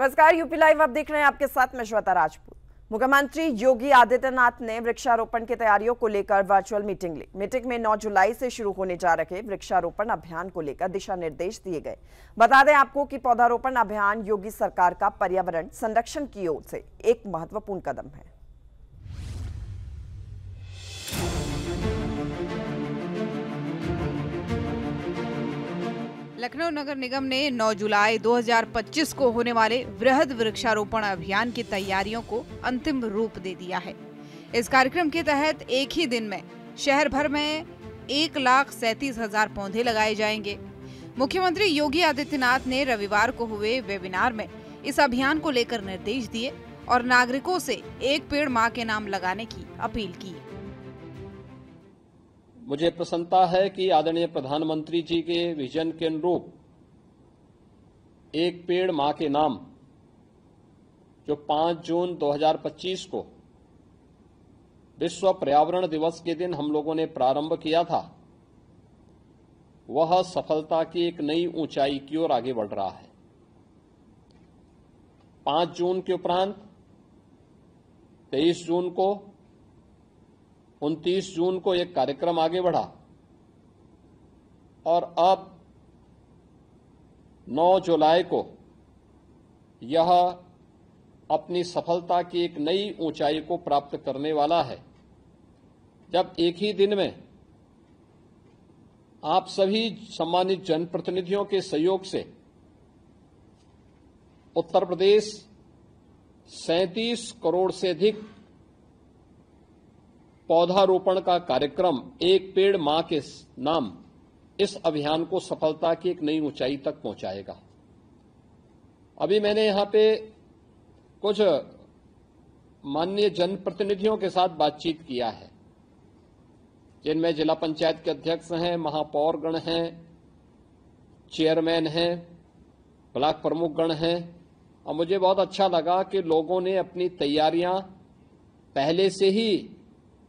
नमस्कार, UP live आप देख रहे हैं, आपके साथ मैं श्वेता राजपूत। मुख्यमंत्री योगी आदित्यनाथ ने वृक्षारोपण की तैयारियों को लेकर वर्चुअल मीटिंग ली। मीटिंग में 9 जुलाई से शुरू होने जा रहे वृक्षारोपण अभियान को लेकर दिशा निर्देश दिए गए। बता दें आपको कि पौधारोपण अभियान योगी सरकार का पर्यावरण संरक्षण की ओर से एक महत्वपूर्ण कदम है। लखनऊ नगर निगम ने 9 जुलाई 2025 को होने वाले वृहद वृक्षारोपण अभियान की तैयारियों को अंतिम रूप दे दिया है। इस कार्यक्रम के तहत एक ही दिन में शहर भर में 1,37,000 पौधे लगाए जाएंगे। मुख्यमंत्री योगी आदित्यनाथ ने रविवार को हुए वेबिनार में इस अभियान को लेकर निर्देश दिए और नागरिकों से एक पेड़ मां के नाम लगाने की अपील की। मुझे प्रसन्नता है कि आदरणीय प्रधानमंत्री जी के विजन के अनुरूप एक पेड़ मां के नाम जो 5 जून 2025 को विश्व पर्यावरण दिवस के दिन हम लोगों ने प्रारंभ किया था, वह सफलता की एक नई ऊंचाई की ओर आगे बढ़ रहा है। 5 जून के उपरांत 23 जून को 29 जून को एक कार्यक्रम आगे बढ़ा और अब 9 जुलाई को यह अपनी सफलता की एक नई ऊंचाई को प्राप्त करने वाला है, जब एक ही दिन में आप सभी सम्मानित जनप्रतिनिधियों के सहयोग से उत्तर प्रदेश 37 करोड़ से अधिक पौधारोपण का कार्यक्रम एक पेड़ मां के नाम इस अभियान को सफलता की एक नई ऊंचाई तक पहुंचाएगा। अभी मैंने यहां पे कुछ माननीय जनप्रतिनिधियों के साथ बातचीत किया है, जिनमें जिला पंचायत के अध्यक्ष हैं, महापौरगण हैं, चेयरमैन हैं, ब्लॉक प्रमुखगण हैं, और मुझे बहुत अच्छा लगा कि लोगों ने अपनी तैयारियां पहले से ही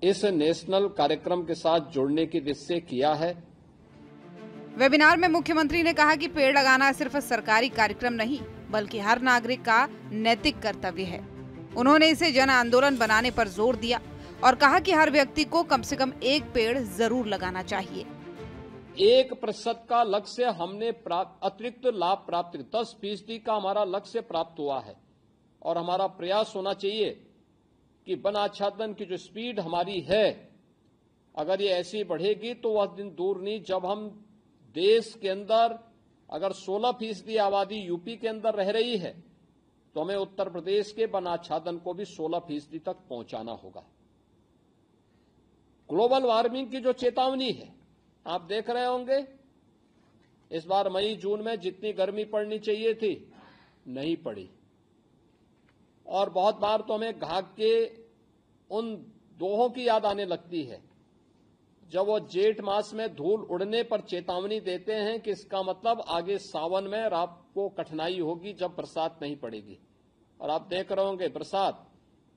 इस नेशनल कार्यक्रम के साथ जुड़ने की दिशा से किया है। वेबिनार में मुख्यमंत्री ने कहा कि पेड़ लगाना सिर्फ सरकारी कार्यक्रम नहीं, बल्कि हर नागरिक का नैतिक कर्तव्य है। उन्होंने इसे जन आंदोलन बनाने पर जोर दिया और कहा कि हर व्यक्ति को कम से कम एक पेड़ जरूर लगाना चाहिए। 1% का लक्ष्य हमने अतिरिक्त लाभ प्राप्त 10% का हमारा लक्ष्य प्राप्त हुआ है, और हमारा प्रयास होना चाहिए कि वन आच्छादन की जो स्पीड हमारी है, अगर ये ऐसी बढ़ेगी तो वह दिन दूर नहीं जब हम देश के अंदर अगर 16% आबादी यूपी के अंदर रह रही है, तो हमें उत्तर प्रदेश के वन आच्छादन को भी 16% तक पहुंचाना होगा। ग्लोबल वार्मिंग की जो चेतावनी है, आप देख रहे होंगे इस बार मई जून में जितनी गर्मी पड़नी चाहिए थी नहीं पड़ी, और बहुत बार तो हमें घाघ के उन दोहों की याद आने लगती है जब वो जेठ मास में धूल उड़ने पर चेतावनी देते हैं कि इसका मतलब आगे सावन में आपको कठिनाई होगी जब बरसात नहीं पड़ेगी। और आप देख रहे होंगे बरसात,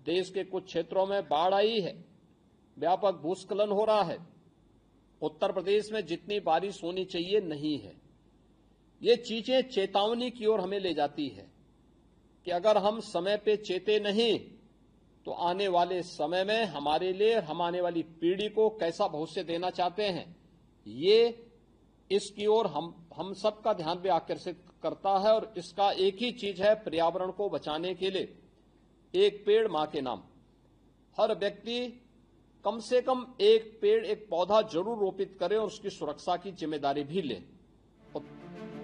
देश के कुछ क्षेत्रों में बाढ़ आई है, व्यापक भूस्खलन हो रहा है, उत्तर प्रदेश में जितनी बारिश होनी चाहिए नहीं है। ये चीजें चेतावनी की ओर हमें ले जाती है कि अगर हम समय पे चेते नहीं तो आने वाले समय में हमारे लिए, हम आने वाली पीढ़ी को कैसा भविष्य देना चाहते हैं, ये इसकी ओर हम सबका ध्यान भी आकर्षित करता है। और इसका एक ही चीज है, पर्यावरण को बचाने के लिए एक पेड़ मां के नाम। हर व्यक्ति कम से कम एक पेड़, एक पौधा जरूर रोपित करे और उसकी सुरक्षा की जिम्मेदारी भी ले।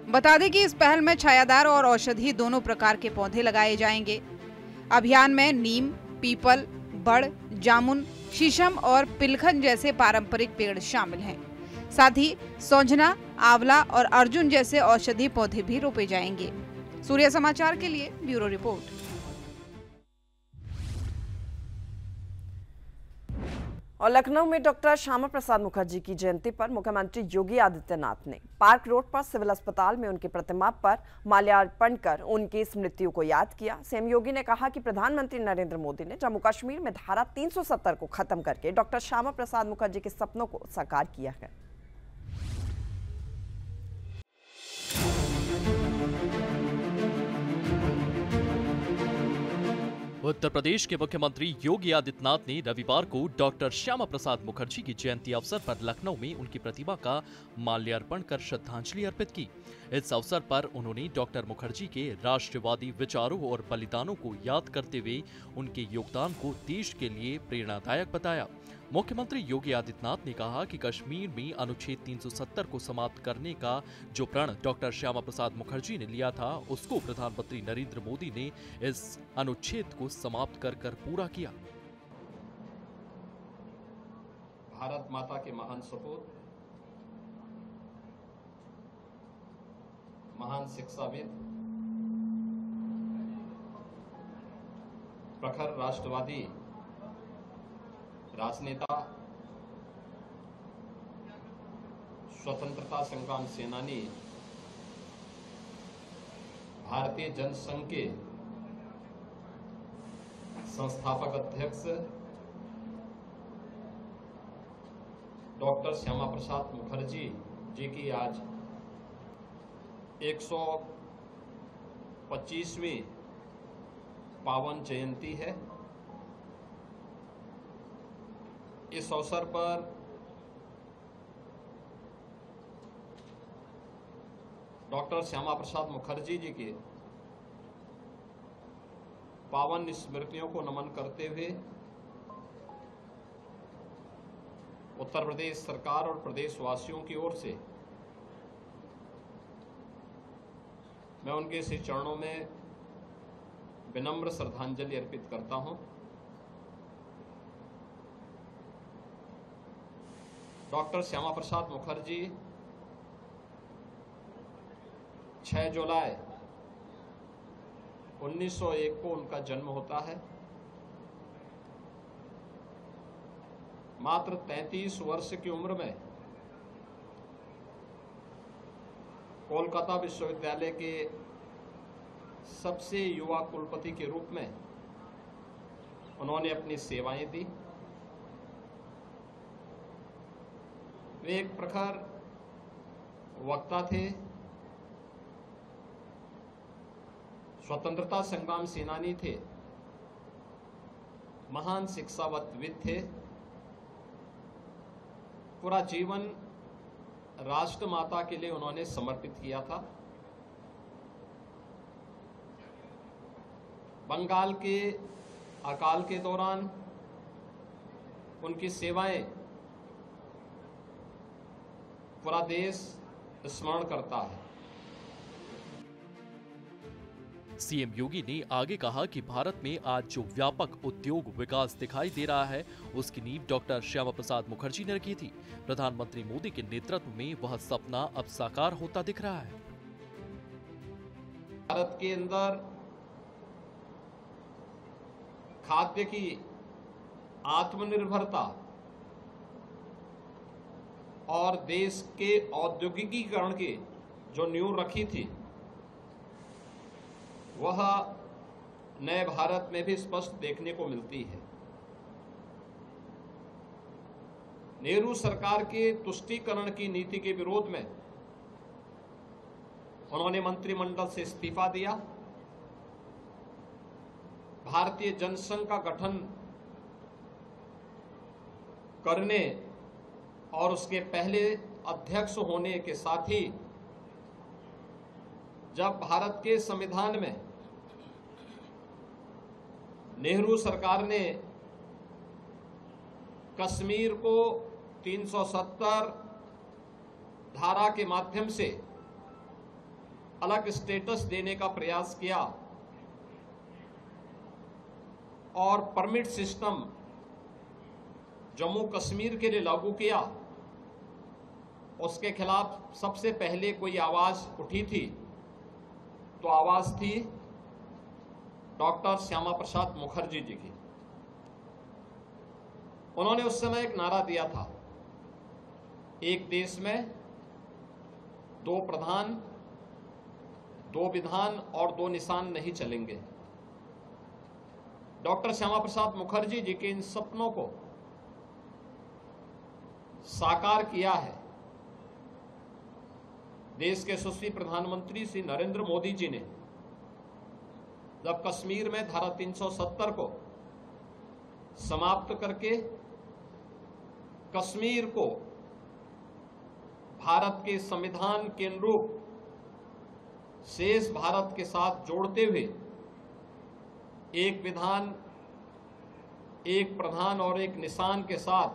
बता दें कि इस पहल में छायादार और औषधि दोनों प्रकार के पौधे लगाए जाएंगे। अभियान में नीम, पीपल, बड़, जामुन, शीशम और पिलखन जैसे पारंपरिक पेड़ शामिल हैं। साथ ही सौंजना, आंवला और अर्जुन जैसे औषधि पौधे भी रोपे जाएंगे। सूर्य समाचार के लिए ब्यूरो रिपोर्ट। और लखनऊ में डॉक्टर श्यामा प्रसाद मुखर्जी की जयंती पर मुख्यमंत्री योगी आदित्यनाथ ने पार्क रोड पर सिविल अस्पताल में उनकी प्रतिमा पर माल्यार्पण कर उनकी स्मृतियों को याद किया। सीएम योगी ने कहा कि प्रधानमंत्री नरेंद्र मोदी ने जम्मू कश्मीर में धारा 370 को खत्म करके डॉक्टर श्यामा प्रसाद मुखर्जी के सपनों को साकार किया है। उत्तर प्रदेश के मुख्यमंत्री योगी आदित्यनाथ ने रविवार को डॉक्टर श्यामा प्रसाद मुखर्जी की जयंती अवसर पर लखनऊ में उनकी प्रतिमा का माल्यार्पण कर श्रद्धांजलि अर्पित की। इस अवसर पर उन्होंने डॉक्टर मुखर्जी के राष्ट्रवादी विचारों और बलिदानों को याद करते हुए उनके योगदान को देश के लिए प्रेरणादायक बताया। मुख्यमंत्री योगी आदित्यनाथ ने कहा कि कश्मीर में अनुच्छेद 370 को समाप्त करने का जो प्रण डॉक्टर श्यामा प्रसाद मुखर्जी ने लिया था, उसको प्रधानमंत्री नरेंद्र मोदी ने इस अनुच्छेद को समाप्त कर पूरा किया। भारत माता के महान सपूत, महान शिक्षाविद, प्रखर राष्ट्रवादी राजनेता, स्वतंत्रता संग्राम सेनानी, भारतीय जनसंघ के संस्थापक अध्यक्ष डॉक्टर श्यामा प्रसाद मुखर्जी जी की आज 125वीं पावन जयंती है। इस अवसर पर डॉक्टर श्यामा प्रसाद मुखर्जी जी के पावन स्मृतियों को नमन करते हुए उत्तर प्रदेश सरकार और प्रदेशवासियों की ओर से मैं उनके श्री चरणों में विनम्र श्रद्धांजलि अर्पित करता हूं। डॉक्टर श्यामा प्रसाद मुखर्जी 6 जुलाई 1901 को उनका जन्म होता है। मात्र 33 वर्ष की उम्र में कोलकाता विश्वविद्यालय के सबसे युवा कुलपति के रूप में उन्होंने अपनी सेवाएं दी। वे एक प्रखर वक्ता थे, स्वतंत्रता संग्राम सेनानी थे, महान शिक्षाविद थे। पूरा जीवन राष्ट्रमाता के लिए उन्होंने समर्पित किया था। बंगाल के अकाल के दौरान उनकी सेवाएं पूरा देश स्मरण करता है। सीएम योगी ने आगे कहा कि भारत में आज जो व्यापक उद्योग विकास दिखाई दे रहा है, उसकी नींव डॉक्टर श्यामा प्रसाद मुखर्जी ने रखी थी। प्रधानमंत्री मोदी के नेतृत्व में वह सपना अब साकार होता दिख रहा है। भारत के अंदर खाद्य की आत्मनिर्भरता और देश के औद्योगिकीकरण की जो नींव रखी थी, वह नए भारत में भी स्पष्ट देखने को मिलती है। नेहरू सरकार के तुष्टीकरण की नीति के विरोध में उन्होंने मंत्रिमंडल से इस्तीफा दिया। भारतीय जनसंघ का गठन करने और उसके पहले अध्यक्ष होने के साथ ही जब भारत के संविधान में नेहरू सरकार ने कश्मीर को 370 धारा के माध्यम से अलग स्टेटस देने का प्रयास किया और परमिट सिस्टम जम्मू कश्मीर के लिए लागू किया, उसके खिलाफ सबसे पहले कोई आवाज उठी थी तो आवाज थी डॉक्टर श्यामा प्रसाद मुखर्जी जी की। उन्होंने उस समय एक नारा दिया था, एक देश में 2 प्रधान, 2 विधान और 2 निशान नहीं चलेंगे। डॉक्टर श्यामा प्रसाद मुखर्जी जी के इन सपनों को साकार किया है देश के यशस्वी प्रधानमंत्री श्री नरेंद्र मोदी जी ने जब कश्मीर में धारा 370 को समाप्त करके कश्मीर को भारत के संविधान के अनुरूप शेष भारत के साथ जोड़ते हुए एक विधान, एक प्रधान और एक निशान के साथ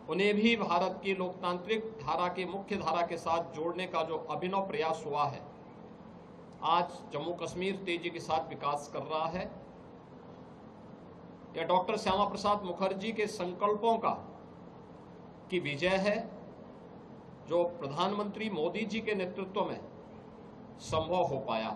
उन्हें भी भारत की लोकतांत्रिक धारा के मुख्य धारा के साथ जोड़ने का जो अभिनव प्रयास हुआ है, आज जम्मू कश्मीर तेजी के साथ विकास कर रहा है। यह डॉक्टर श्यामा प्रसाद मुखर्जी के संकल्पों की विजय है, जो प्रधानमंत्री मोदी जी के नेतृत्व में संभव हो पाया।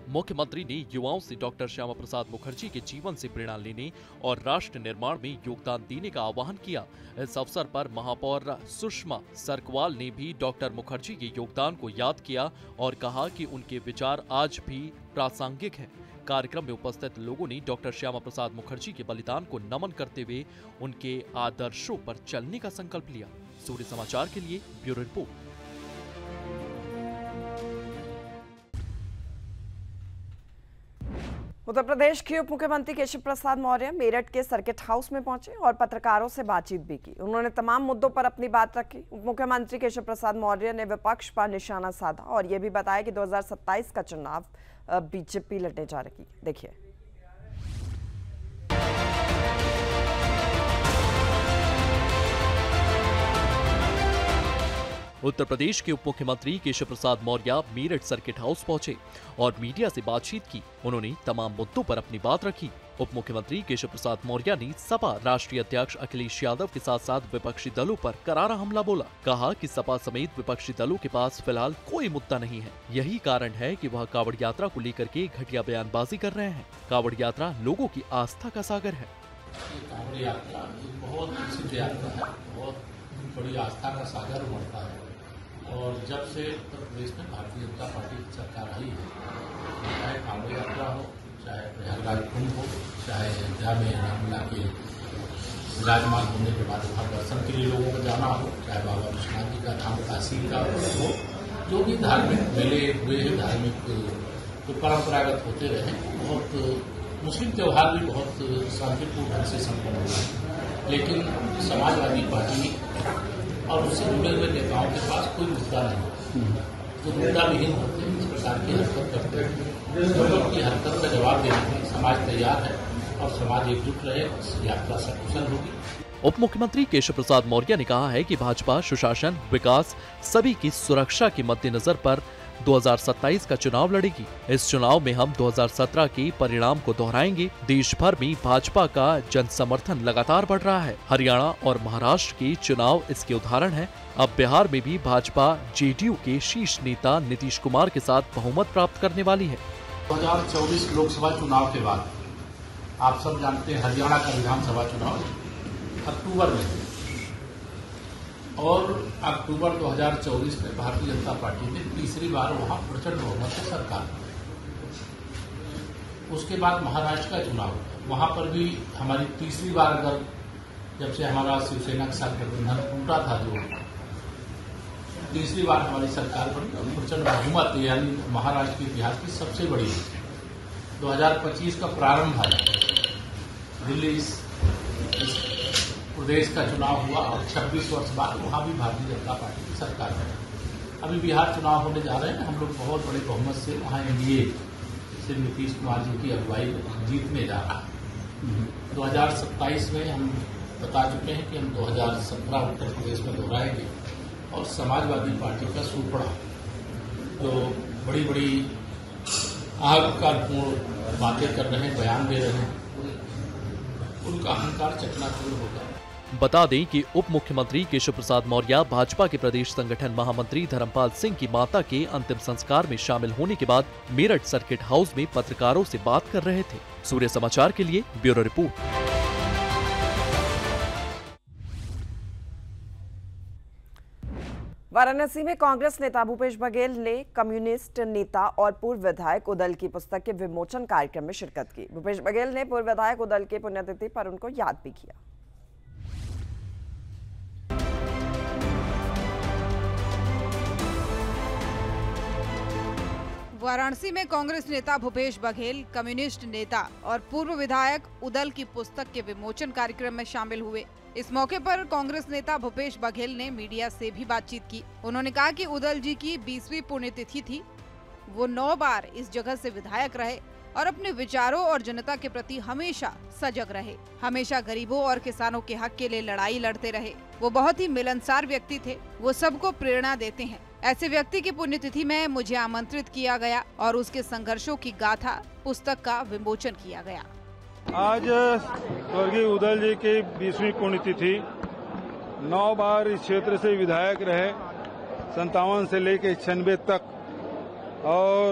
मुख्यमंत्री ने युवाओं से डॉक्टर श्यामा प्रसाद मुखर्जी के जीवन से प्रेरणा लेने और राष्ट्र निर्माण में योगदान देने का आह्वान किया। इस अवसर पर महापौर सुषमा सरकवाल ने भी डॉक्टर मुखर्जी के योगदान को याद किया और कहा कि उनके विचार आज भी प्रासंगिक हैं। कार्यक्रम में उपस्थित लोगों ने डॉक्टर श्यामा प्रसाद मुखर्जी के बलिदान को नमन करते हुए उनके आदर्शों पर चलने का संकल्प लिया। सूर्य समाचार के लिए ब्यूरो रिपोर्ट। उत्तर प्रदेश के उप मुख्यमंत्री केशव प्रसाद मौर्य मेरठ के सर्किट हाउस में पहुंचे और पत्रकारों से बातचीत भी की। उन्होंने तमाम मुद्दों पर अपनी बात रखी। उप मुख्यमंत्री केशव प्रसाद मौर्य ने विपक्ष पर निशाना साधा और यह भी बताया कि 2027 का चुनाव बीजेपी लड़ने जा रही है। देखिए। उत्तर प्रदेश के उप मुख्यमंत्री केशव प्रसाद मौर्य मेरठ सर्किट हाउस पहुंचे और मीडिया से बातचीत की। उन्होंने तमाम मुद्दों पर अपनी बात रखी। उप मुख्यमंत्री केशव प्रसाद मौर्य ने सपा राष्ट्रीय अध्यक्ष अखिलेश यादव के साथ साथ विपक्षी दलों पर करारा हमला बोला। कहा कि सपा समेत विपक्षी दलों के पास फिलहाल कोई मुद्दा नहीं है, यही कारण है कि वह कांवड़ यात्रा को लेकर के घटिया बयानबाजी कर रहे हैं। कांवड़ यात्रा लोगों की आस्था का सागर है। कांवड़ यात्रा बहुत प्रसिद्ध यात्रा है, बहुत बड़ी आस्था का सागर उमड़ता है। और जब से उत्तर प्रदेश में भारतीय जनता पार्टी की सरकार आई है, चाहे कांवड़ यात्रा हो, चाहे प्रयागराज कुंभ हो, चाहे अयोध्या में रामलला के विराजमान होने के बाद वहाँ दर्शन के लिए लोगों को जाना हो, चाहे बाबा विश्वनाथ जी का धाम काशी का हो, जो भी धार्मिक मेले हुए हैं, धार्मिक जो परंपरागत होते रहे, बहुत मुस्लिम त्यौहार भी बहुत शांतिपूर्ण ढंग से संपन्न हुआ। लेकिन समाजवादी पार्टी और उससे जुड़े हुए नेताओं के पास कोई मुद्दा नहीं, जो मुद्दा विहीन होते हैं, इस प्रकार की हरकत करते हैं। लोगों की हरकत का जवाब देने के लिए समाज तैयार है और समाज एकजुट रहे, यात्रा सकुशल होगी। उप मुख्यमंत्री केशव प्रसाद मौर्य ने कहा है कि भाजपा सुशासन, विकास, सभी की सुरक्षा के मद्देनजर पर 2027 का चुनाव लड़ेगी। इस चुनाव में हम 2017 के परिणाम को दोहराएंगे। देश भर में भाजपा का जन समर्थन लगातार बढ़ रहा है। हरियाणा और महाराष्ट्र के चुनाव इसके उदाहरण हैं। अब बिहार में भी भाजपा जेडीयू के शीर्ष नेता नीतीश कुमार के साथ बहुमत प्राप्त करने वाली है। 2024 लोकसभा चुनाव के बाद आप सब जानते हैं हरियाणा का विधानसभा चुनाव अक्टूबर में है और अक्टूबर 2024 में भारतीय जनता पार्टी ने तीसरी बार वहां प्रचंड बहुमत से सरकार। उसके बाद महाराष्ट्र का चुनाव, वहां पर भी हमारी तीसरी बार, अगर जब से हमारा शिवसेना के साथ गठबंधन टूटा था, जो तीसरी बार हमारी सरकार बनी, प्रचंड बहुमत, यानी महाराष्ट्र के इतिहास की सबसे बड़ी। 2025 का प्रारंभ है, दिल्ली प्रदेश का चुनाव हुआ और 26 वर्ष बाद वहां भी भारतीय जनता पार्टी की सरकार है। अभी बिहार चुनाव होने जा रहे हैं, हम लोग बहुत बड़े बहुमत से वहां एनडीए से नीतीश कुमार जी की अगुवाई जीतने जा रहा है। 2027 में हम बता चुके हैं कि हम 2017 उत्तर प्रदेश में दोहराएंगे और समाजवादी पार्टी का सूपड़ा, जो बड़ी बड़ी अहंकारपूर्ण बातें कर रहे हैं, बयान दे रहे हैं, उनका अहंकार चकनाचूर होगा। बता दें कि उप मुख्यमंत्री केशव प्रसाद मौर्य भाजपा के प्रदेश संगठन महामंत्री धर्मपाल सिंह की माता के अंतिम संस्कार में शामिल होने के बाद मेरठ सर्किट हाउस में पत्रकारों से बात कर रहे थे। सूर्य समाचार के लिए ब्यूरो रिपोर्ट। वाराणसी में कांग्रेस नेता भूपेश बघेल ने कम्युनिस्ट नेता और पूर्व विधायक उदल की पुस्तक के विमोचन कार्यक्रम में शिरकत की। भूपेश बघेल ने पूर्व विधायक उदल के पुण्यतिथि पर उनको याद भी किया। वाराणसी में कांग्रेस नेता भूपेश बघेल, कम्युनिस्ट नेता और पूर्व विधायक उदल की पुस्तक के विमोचन कार्यक्रम में शामिल हुए। इस मौके पर कांग्रेस नेता भूपेश बघेल ने मीडिया से भी बातचीत की। उन्होंने कहा कि उदल जी की 20वीं पुण्यतिथि थी। वो 9 बार इस जगह से विधायक रहे और अपने विचारों और जनता के प्रति हमेशा सजग रहे। हमेशा गरीबों और किसानों के हक के लिए लड़ाई लड़ते रहे। वो बहुत ही मिलनसार व्यक्ति थे। वो सबको प्रेरणा देते हैं। ऐसे व्यक्ति की पुण्यतिथि में मुझे आमंत्रित किया गया और उसके संघर्षों की गाथा पुस्तक का विमोचन किया गया। आज स्वर्गीय उदल जी की 20वीं पुण्यतिथि। 9 बार इस क्षेत्र से विधायक रहे, 57 से लेकर 96 तक, और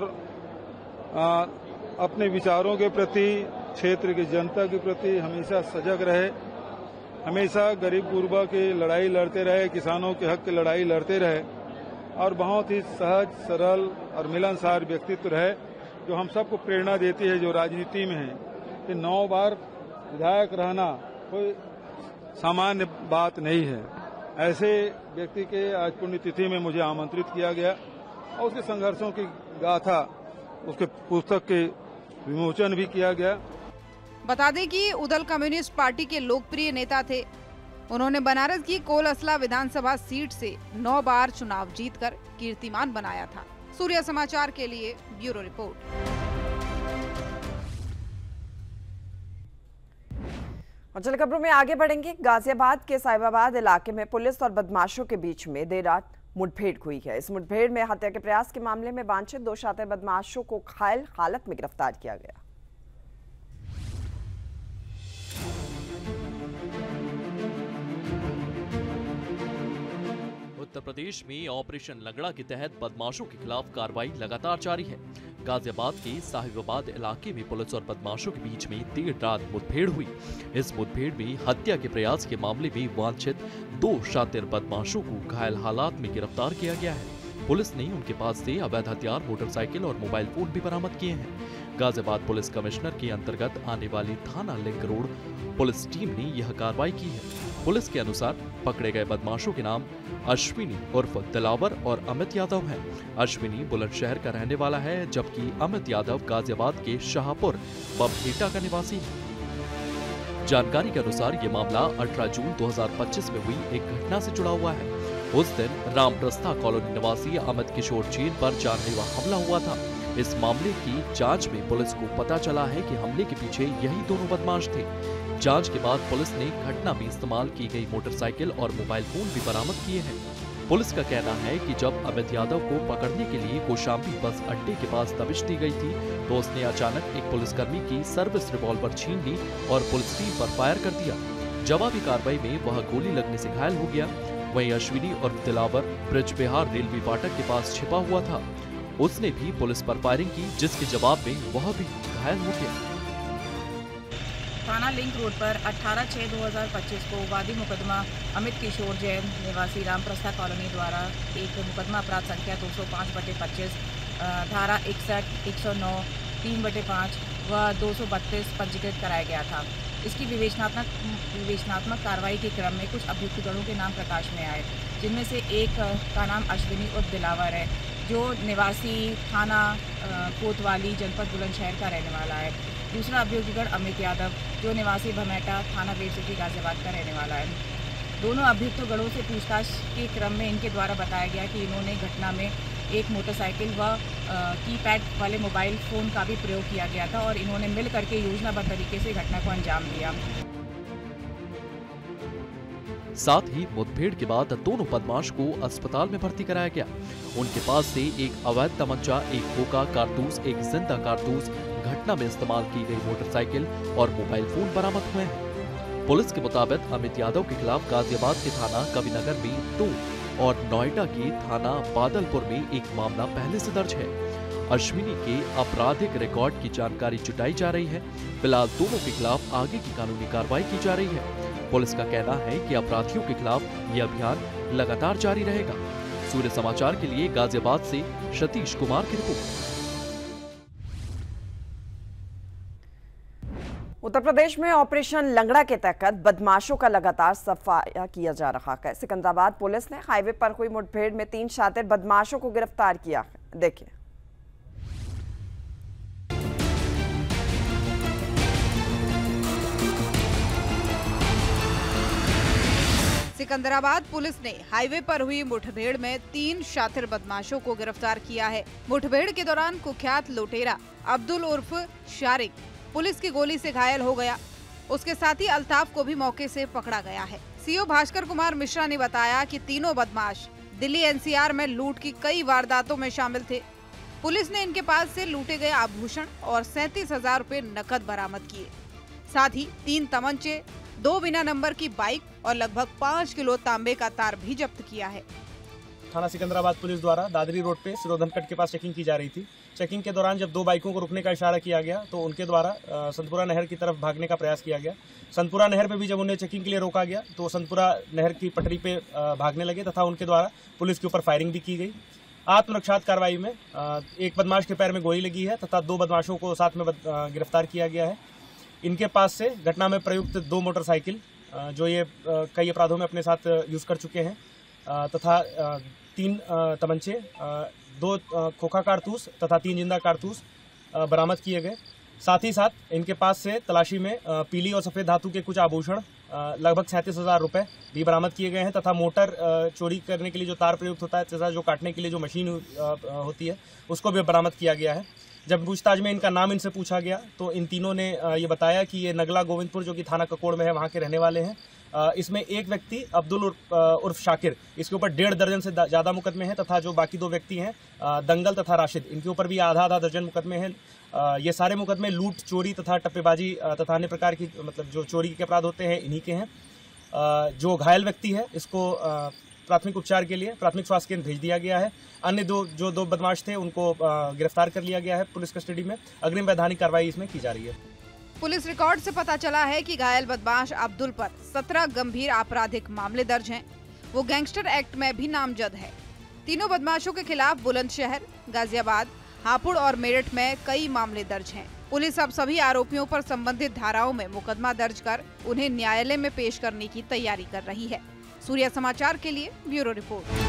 अपने विचारों के प्रति, क्षेत्र की जनता के प्रति हमेशा सजग रहे। हमेशा गरीब गुरबा की लड़ाई लड़ते रहे, किसानों के हक की लड़ाई लड़ते रहे और बहुत ही सहज, सरल और मिलनसार व्यक्तित्व रहे, जो हम सबको प्रेरणा देती है। जो राजनीति में है कि 9 बार विधायक रहना कोई सामान्य बात नहीं है। ऐसे व्यक्ति के आज पुण्यतिथि में मुझे आमंत्रित किया गया और उसके संघर्षों की गाथा, उसके पुस्तक के विमोचन भी किया गया। बता दें कि उदल कम्युनिस्ट पार्टी के लोकप्रिय नेता थे। उन्होंने बनारस की कोलअसला विधानसभा सीट से 9 बार चुनाव जीतकर कीर्तिमान बनाया था। सूर्य समाचार के लिए ब्यूरो रिपोर्ट। और चल खबरों में आगे बढ़ेंगे। गाजियाबाद के साहिबाबाद इलाके में पुलिस और बदमाशों के बीच में देर रात मुठभेड़ हुई है। इस मुठभेड़ में हत्या के प्रयास के मामले में वांछित 2 शातिर बदमाशों को घायल हालत में गिरफ्तार किया गया। उत्तर प्रदेश में ऑपरेशन लंगड़ा के तहत बदमाशों के खिलाफ कार्रवाई लगातार जारी है। गाजियाबाद के साहिबाबाद इलाके में पुलिस और बदमाशों के बीच में देर रात मुठभेड़ हुई। इस मुठभेड़ में हत्या के प्रयास के मामले में वांछित 2 शातिर बदमाशों को घायल हालात में गिरफ्तार किया गया है। पुलिस ने उनके पास से अवैध हथियार, मोटरसाइकिल और मोबाइल फोन भी बरामद किए हैं। गाजियाबाद पुलिस कमिश्नर के अंतर्गत आने वाली थाना लिंक रोड पुलिस टीम ने यह कार्रवाई की है। पुलिस के अनुसार पकड़े गए बदमाशों के नाम अश्विनी उर्फ दिलावर और अमित यादव हैं। अश्विनी बुलंदशहर का रहने वाला है, जबकि अमित यादव गाजियाबाद के शाहपुर बबहेटा का निवासी है। जानकारी के अनुसार ये मामला 18 जून 2025 में हुई एक घटना से जुड़ा हुआ है। उस दिन रामप्रस्था कॉलोनी निवासी अमित किशोर जैन पर जानलेवा हमला हुआ था। इस मामले की जांच में पुलिस को पता चला है कि हमले के पीछे यही दोनों बदमाश थे। जांच के बाद पुलिस ने घटना में इस्तेमाल की गई मोटरसाइकिल और मोबाइल फोन भी बरामद किए हैं। पुलिस का कहना है कि जब अमित यादव को पकड़ने के लिए कौशाम्बी बस अड्डे के पास दबिश दी गई थी, तो उसने अचानक एक पुलिसकर्मी की सर्विस रिवॉल्वर छीन ली और पुलिस टीम पर फायर कर दिया। जवाबी कार्रवाई में वह गोली लगने से घायल हो गया। वहीं अश्विनी और दिलावर ब्रिज बिहार रेलवे फाटक के पास छिपा हुआ था। उसने भी पुलिस पर फायरिंग की, जिसके जवाब में वह भी घायल हो गया। थाना लिंक रोड पर 18/6/2025 को वादी मुकदमा अमित किशोर जैन निवासी रामप्रस्था कॉलोनी द्वारा एक मुकदमा अपराध संख्या 205/25 धारा 61, 109, 3/5 व 232 पंजीकृत कराया गया था। इसकी विवेचनात्मक कार्रवाई के क्रम में कुछ अभियुक्तगणों के नाम प्रकाश में आए, जिनमें से एक का नाम अश्विनी उर्फ दिलावर है, जो निवासी थाना कोतवाली जनपद बुलंदशहर का रहने वाला है। दूसरा अभियुक्तगण अमित यादव, जो निवासी भमेटा थाना वेब सिटी गाजियाबाद का रहने वाला है। दोनों अभियुक्तगणों से पूछताछ के क्रम में इनके द्वारा बताया गया कि इन्होंने घटना में एक मोटरसाइकिल व कीपैड वाले मोबाइल फोन का भी प्रयोग किया गया था और इन्होंने मिल करके योजनाबद्ध तरीके से घटना को अंजाम दिया। साथ ही मुठभेड़ के बाद दोनों बदमाश को अस्पताल में भर्ती कराया गया। उनके पास से एक अवैध तमंचा, एक खोखा कारतूस, एक जिंदा कारतूस, घटना में इस्तेमाल की गई मोटरसाइकिल और मोबाइल फोन बरामद हुए हैं। पुलिस के मुताबिक अमित यादव के खिलाफ गाजियाबाद के थाना कविनगर में 2 और नोएडा के थाना बादलपुर में एक मामला पहले से दर्ज है। अश्विनी के आपराधिक रिकॉर्ड की जानकारी जुटाई जा रही है। फिलहाल दोनों के खिलाफ आगे की कानूनी कार्रवाई की जा रही है। पुलिस का कहना है कि अपराधियों के खिलाफ यह अभियान लगातार जारी रहेगा। सूर्य समाचार के लिए गाजियाबाद से सतीश कुमार की रिपोर्ट। उत्तर प्रदेश में ऑपरेशन लंगड़ा के तहत बदमाशों का लगातार सफाया किया जा रहा है। सिकंदराबाद पुलिस ने हाईवे पर हुई मुठभेड़ में 3 शातिर बदमाशों को गिरफ्तार किया है। देखिए। सिकंदराबाद पुलिस ने हाईवे पर हुई मुठभेड़ में 3 शातिर बदमाशों को गिरफ्तार किया है। मुठभेड़ के दौरान कुख्यात लुटेरा अब्दुल उर्फ शारिक पुलिस की गोली से घायल हो गया। उसके साथी अल्ताफ को भी मौके से पकड़ा गया है। सीओ भास्कर कुमार मिश्रा ने बताया कि तीनों बदमाश दिल्ली एनसीआर में लूट की कई वारदातों में शामिल थे। पुलिस ने इनके पास से लूटे गए आभूषण और 37,000 रुपए नकद बरामद किए। साथ ही 3 तमंचे, 2 बिना नंबर की बाइक और लगभग 5 किलो तांबे का तार भी जब्त किया है। थाना सिकंदराबाद पुलिस द्वारा दादरी रोड पे सिरोधन कट के पास चेकिंग की जा रही थी। चेकिंग के दौरान जब 2 बाइकों को रुकने का इशारा किया गया तो उनके द्वारा संतपुरा नहर की तरफ भागने का प्रयास किया गया। संतपुरा नहर पे भी जब उन्हें चेकिंग के लिए रोका गया तो संतपुरा नहर की पटरी पे भागने लगे तथा उनके द्वारा पुलिस के ऊपर फायरिंग भी की गई। आत्मरक्षा कार्रवाई में एक बदमाश के पैर में गोली लगी है तथा 2 बदमाशों को साथ में गिरफ्तार किया गया है। इनके पास से घटना में प्रयुक्त 2 मोटरसाइकिल जो ये कई अपराधों में अपने साथ यूज़ कर चुके हैं तथा 3 तमंचे, 2 खोखा कारतूस तथा 3 जिंदा कारतूस बरामद किए गए। साथ ही साथ इनके पास से तलाशी में पीली और सफ़ेद धातु के कुछ आभूषण लगभग 37,000 रुपये भी बरामद किए गए हैं तथा मोटर चोरी करने के लिए जो तार प्रयुक्त होता है तथा जो काटने के लिए जो मशीन होती है उसको भी बरामद किया गया है। जब पूछताछ में इनका नाम इनसे पूछा गया तो इन तीनों ने ये बताया कि ये नगला गोविंदपुर जो कि थाना ककोड़ में है वहाँ के रहने वाले हैं। इसमें एक व्यक्ति अब्दुल उर्फ शाकिर, इसके ऊपर 1.5 दर्जन से ज़्यादा मुकदमे हैं तथा जो बाकी 2 व्यक्ति हैं दंगल तथा राशिद, इनके ऊपर भी आधा दर्जन मुकदमे हैं। ये सारे मुकदमे लूट, चोरी तथा टप्पेबाजी तथा अन्य प्रकार की मतलब जो चोरी के अपराध होते हैं इन्हीं के हैं। जो घायल व्यक्ति है इसको प्राथमिक उपचार के लिए प्राथमिक स्वास्थ्य केंद्र भेज दिया गया है। अन्य जो 2 बदमाश थे उनको गिरफ्तार कर लिया गया है पुलिस कस्टडी में। अग्रिम वैधानिक कार्रवाई इसमें की जा रही है। पुलिस रिकॉर्ड से पता चला है कि घायल बदमाश अब्दुल पर 17 गंभीर आपराधिक मामले दर्ज हैं। वो गैंगस्टर एक्ट में भी नामजद है। तीनों बदमाशों के खिलाफ बुलंदशहर, गाजियाबाद, हापुड़ और मेरठ में कई मामले दर्ज हैं। पुलिस अब सभी आरोपियों पर संबंधित धाराओं में मुकदमा दर्ज कर उन्हें न्यायालय में पेश करने की तैयारी कर रही है। सूर्या समाचार के लिए ब्यूरो रिपोर्ट।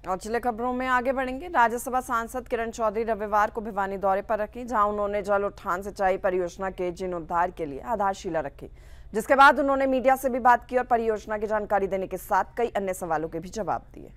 और चले खबरों में आगे बढ़ेंगे। राज्यसभा सांसद किरण चौधरी रविवार को भिवानी दौरे पर रखी, जहां उन्होंने जल उत्थान सिंचाई परियोजना के जीर्णोद्धार के लिए आधारशिला रखी, जिसके बाद उन्होंने मीडिया से भी बात की और परियोजना की जानकारी देने के साथ कई अन्य सवालों के भी जवाब दिए।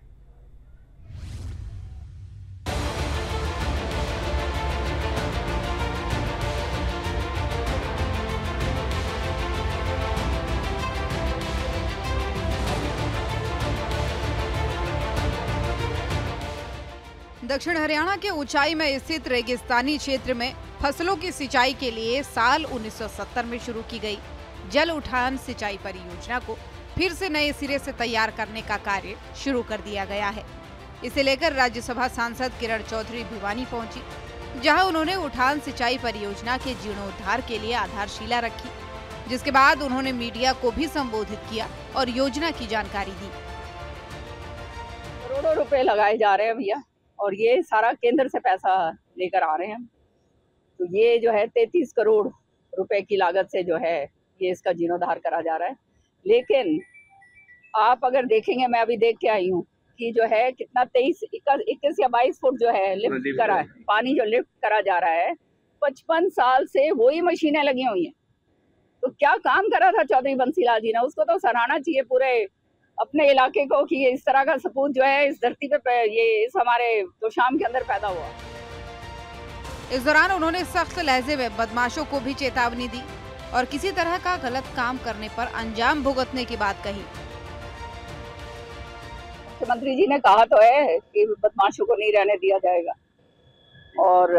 दक्षिण हरियाणा के ऊंचाई में स्थित रेगिस्तानी क्षेत्र में फसलों की सिंचाई के लिए साल 1970 में शुरू की गई जल उठान सिंचाई परियोजना को फिर से नए सिरे से तैयार करने का कार्य शुरू कर दिया गया है। इसे लेकर राज्यसभा सांसद किरण चौधरी भिवानी पहुंची, जहां उन्होंने उठान सिंचाई परियोजना के जीर्णोद्धार के लिए आधारशिला रखी, जिसके बाद उन्होंने मीडिया को भी संबोधित किया और योजना की जानकारी दी। करोड़ों रुपए लगाए जा रहे हैं भैया, और ये सारा केंद्र से पैसा लेकर आ रहे हैं। तो ये जो है 33 करोड़ रुपए की लागत से जो है ये इसका जीर्णोद्धार करा जा रहा है। लेकिन आप अगर देखेंगे, मैं अभी देख के आई हूँ कि जो है कितना 21 या 22 फुट जो है लिफ्ट करा है, पानी जो लिफ्ट करा जा रहा है, 55 साल से वही मशीनें लगी हुई हैं। तो क्या काम करा था चौधरी बंसीलाल जी ने, उसको तो सराहना चाहिए पूरे अपने इलाके को कि इस तरह का सपूत जो है इस धरती पे ये इस हमारे तोशाम के अंदर पैदा हुआ। इस दौरान उन्होंने सख्त लहजे में बदमाशों को भी चेतावनी दी और किसी तरह का गलत काम करने पर अंजाम भुगतने की बात कही। मुख्यमंत्री जी ने कहा तो है कि बदमाशों को नहीं रहने दिया जाएगा, और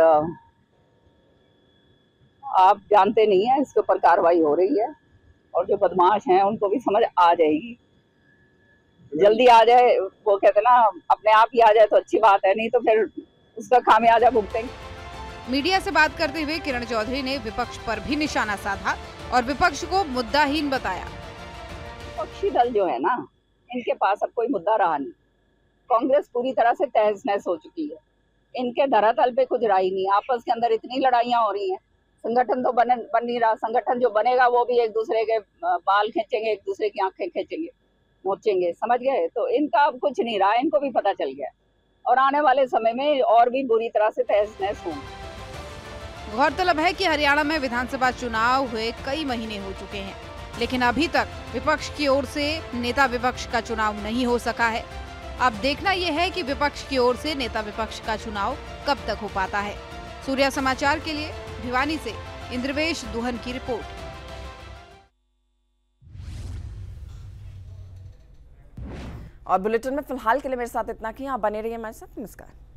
आप जानते नहीं है इसके ऊपर कार्रवाई हो रही है, और जो बदमाश हैं उनको भी समझ आ जाएगी, जल्दी आ जाए। वो कहते ना अपने आप ही आ जाए तो अच्छी बात है, नहीं तो फिर उसका खामियाजा भुगतेंगे। मीडिया से बात करते हुए किरण चौधरी ने विपक्ष पर भी निशाना साधा और विपक्ष को मुद्दाहीन बताया। विपक्षी दल जो है ना, इनके पास अब कोई मुद्दा रहा नहीं। कांग्रेस पूरी तरह से तहस नहस हो चुकी है, इनके धरातल पे कुछ रहा ही नहीं। आपस के अंदर इतनी लड़ाइयाँ हो रही हैं, संगठन तो बन नहीं रहा। संगठन जो बनेगा वो भी एक दूसरे के बाल खींचेंगे, एक दूसरे की आंखें खींचेंगे, नोचेंगे, समझ गए। तो इनका अब कुछ नहीं रहा, इनको भी पता चल गया, और आने वाले समय में और भी बुरी तरह से तहस नहस होंगे। गौरतलब है कि हरियाणा में विधानसभा चुनाव हुए कई महीने हो चुके हैं, लेकिन अभी तक विपक्ष की ओर से नेता विपक्ष का चुनाव नहीं हो सका है। अब देखना यह है कि विपक्ष की ओर से नेता विपक्ष का चुनाव कब तक हो पाता है। सूर्या समाचार के लिए भिवानी से इंद्रवेश दुहन की रिपोर्ट। और बुलेटिन में फिलहाल के लिए मेरे साथ इतना ही। आप बने रहिए हमारे साथ। नमस्कार।